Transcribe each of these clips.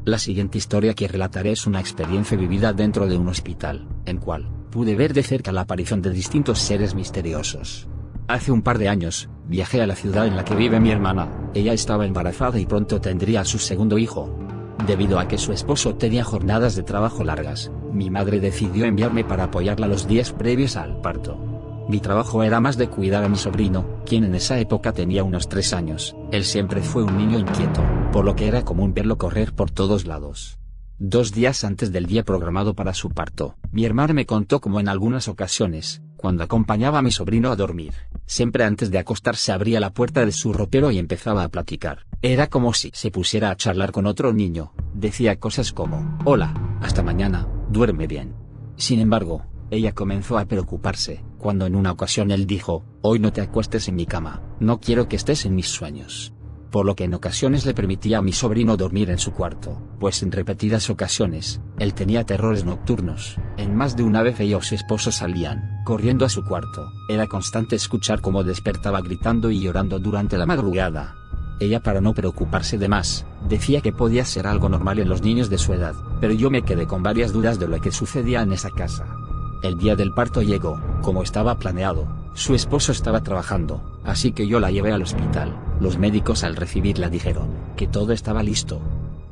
La siguiente historia que relataré es una experiencia vivida dentro de un hospital, en cual pude ver de cerca la aparición de distintos seres misteriosos. Hace un par de años, viajé a la ciudad en la que vive mi hermana. Ella estaba embarazada y pronto tendría a su segundo hijo. Debido a que su esposo tenía jornadas de trabajo largas, mi madre decidió enviarme para apoyarla los días previos al parto. Mi trabajo era más de cuidar a mi sobrino, quien en esa época tenía unos 3 años. Él siempre fue un niño inquieto, por lo que era común verlo correr por todos lados. 2 días antes del día programado para su parto, mi hermana me contó cómo en algunas ocasiones, cuando acompañaba a mi sobrino a dormir, siempre antes de acostarse abría la puerta de su ropero y empezaba a platicar. Era como si se pusiera a charlar con otro niño. Decía cosas como: hola, hasta mañana, duerme bien. Sin embargo, ella comenzó a preocuparse, cuando en una ocasión él dijo: hoy no te acuestes en mi cama, no quiero que estés en mis sueños. Por lo que en ocasiones le permitía a mi sobrino dormir en su cuarto, pues en repetidas ocasiones, él tenía terrores nocturnos. En más de una vez ella o su esposo salían corriendo a su cuarto. Era constante escuchar cómo despertaba gritando y llorando durante la madrugada. Ella, para no preocuparse de más, decía que podía ser algo normal en los niños de su edad, pero yo me quedé con varias dudas de lo que sucedía en esa casa. El día del parto llegó, como estaba planeado. Su esposo estaba trabajando, así que yo la llevé al hospital. Los médicos al recibirla dijeron que todo estaba listo.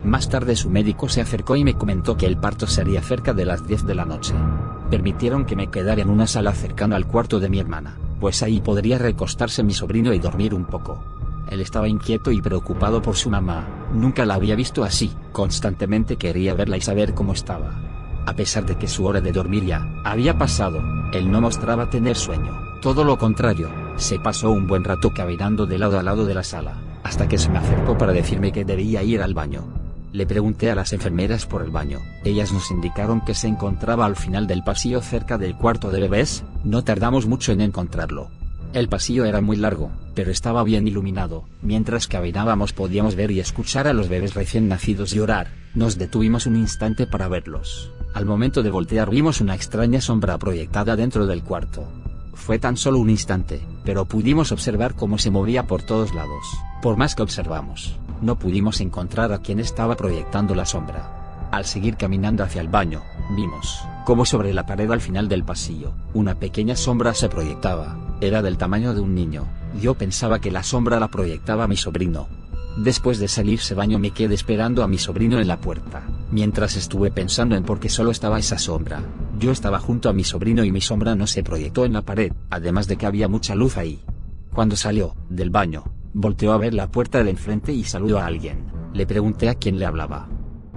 Más tarde su médico se acercó y me comentó que el parto sería cerca de las 10 de la noche. Permitieron que me quedara en una sala cercana al cuarto de mi hermana, pues ahí podría recostarse mi sobrino y dormir un poco. Él estaba inquieto y preocupado por su mamá. Nunca la había visto así, constantemente quería verla y saber cómo estaba. A pesar de que su hora de dormir ya había pasado, él no mostraba tener sueño. Todo lo contrario, se pasó un buen rato caminando de lado a lado de la sala, hasta que se me acercó para decirme que debía ir al baño. Le pregunté a las enfermeras por el baño. Ellas nos indicaron que se encontraba al final del pasillo cerca del cuarto de bebés. No tardamos mucho en encontrarlo. El pasillo era muy largo, pero estaba bien iluminado. Mientras caminábamos podíamos ver y escuchar a los bebés recién nacidos llorar. Nos detuvimos un instante para verlos. Al momento de voltear vimos una extraña sombra proyectada dentro del cuarto. Fue tan solo un instante, pero pudimos observar cómo se movía por todos lados. Por más que observamos, no pudimos encontrar a quien estaba proyectando la sombra. Al seguir caminando hacia el baño, vimos cómo sobre la pared al final del pasillo, una pequeña sombra se proyectaba. Era del tamaño de un niño. Yo pensaba que la sombra la proyectaba mi sobrino. Después de salirse baño me quedé esperando a mi sobrino en la puerta, mientras estuve pensando en por qué solo estaba esa sombra. Yo estaba junto a mi sobrino y mi sombra no se proyectó en la pared, además de que había mucha luz ahí. Cuando salió del baño, volteó a ver la puerta de enfrente y saludó a alguien. Le pregunté a quién le hablaba.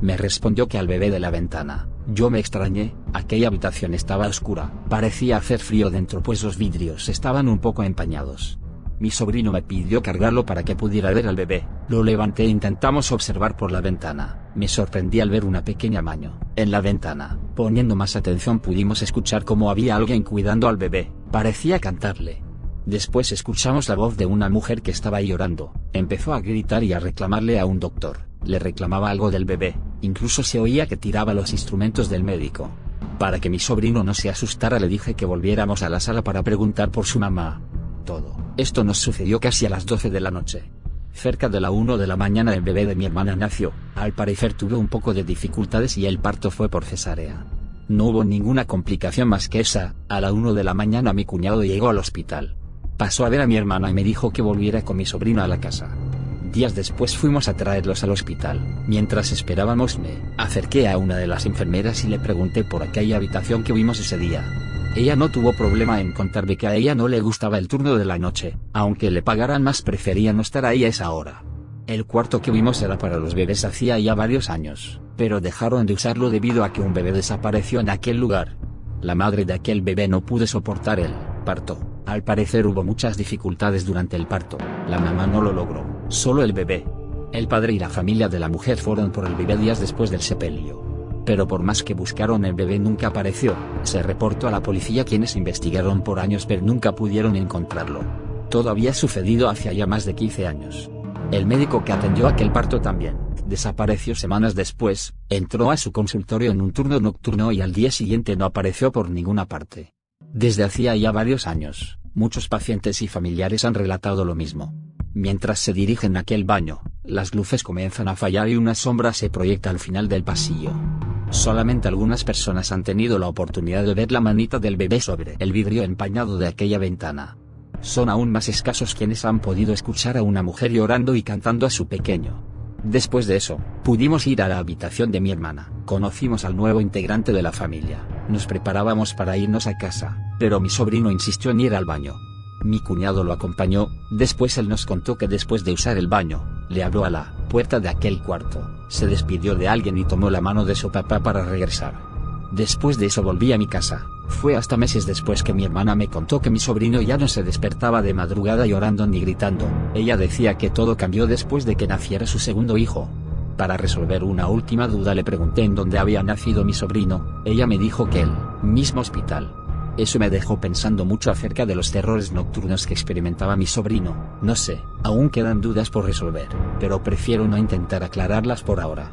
Me respondió que al bebé de la ventana. Yo me extrañé, aquella habitación estaba oscura, parecía hacer frío dentro pues los vidrios estaban un poco empañados. Mi sobrino me pidió cargarlo para que pudiera ver al bebé. Lo levanté e intentamos observar por la ventana. Me sorprendí al ver una pequeña mano en la ventana. Poniendo más atención pudimos escuchar cómo había alguien cuidando al bebé. Parecía cantarle. Después escuchamos la voz de una mujer que estaba llorando. Empezó a gritar y a reclamarle a un doctor. Le reclamaba algo del bebé. Incluso se oía que tiraba los instrumentos del médico. Para que mi sobrino no se asustara le dije que volviéramos a la sala para preguntar por su mamá. Todo esto nos sucedió casi a las 12 de la noche. Cerca de la 1 de la mañana el bebé de mi hermana nació. Al parecer tuvo un poco de dificultades y el parto fue por cesárea. No hubo ninguna complicación más que esa. A la 1 de la mañana mi cuñado llegó al hospital. Pasó a ver a mi hermana y me dijo que volviera con mi sobrino a la casa. Días después fuimos a traerlos al hospital. Mientras esperábamos me acerqué a una de las enfermeras y le pregunté por aquella habitación que vimos ese día. Ella no tuvo problema en contarme que a ella no le gustaba el turno de la noche, aunque le pagaran más prefería no estar ahí a esa hora. El cuarto que vimos era para los bebés hacía ya varios años, pero dejaron de usarlo debido a que un bebé desapareció en aquel lugar. La madre de aquel bebé no pudo soportar el parto. Al parecer hubo muchas dificultades durante el parto. La mamá no lo logró, solo el bebé. El padre y la familia de la mujer fueron por el bebé días después del sepelio. Pero por más que buscaron el bebé nunca apareció. Se reportó a la policía quienes investigaron por años pero nunca pudieron encontrarlo. Todo había sucedido hace ya más de 15 años. El médico que atendió aquel parto también desapareció semanas después. Entró a su consultorio en un turno nocturno y al día siguiente no apareció por ninguna parte. Desde hacía ya varios años, muchos pacientes y familiares han relatado lo mismo. Mientras se dirigen a aquel baño, Las luces comienzan a fallar y una sombra se proyecta al final del pasillo. Solamente algunas personas han tenido la oportunidad de ver la manita del bebé sobre el vidrio empañado de aquella ventana. Son aún más escasos quienes han podido escuchar a una mujer llorando y cantando a su pequeño. Después de eso, pudimos ir a la habitación de mi hermana, conocimos al nuevo integrante de la familia, nos preparábamos para irnos a casa, pero mi sobrino insistió en ir al baño. Mi cuñado lo acompañó, después él nos contó que después de usar el baño, le abrió a la puerta de aquel cuarto, se despidió de alguien y tomó la mano de su papá para regresar. Después de eso volví a mi casa. Fue hasta meses después que mi hermana me contó que mi sobrino ya no se despertaba de madrugada llorando ni gritando. Ella decía que todo cambió después de que naciera su segundo hijo. Para resolver una última duda le pregunté en dónde había nacido mi sobrino. Ella me dijo que el mismo hospital. Eso me dejó pensando mucho acerca de los terrores nocturnos que experimentaba mi sobrino. No sé, aún quedan dudas por resolver, pero prefiero no intentar aclararlas por ahora.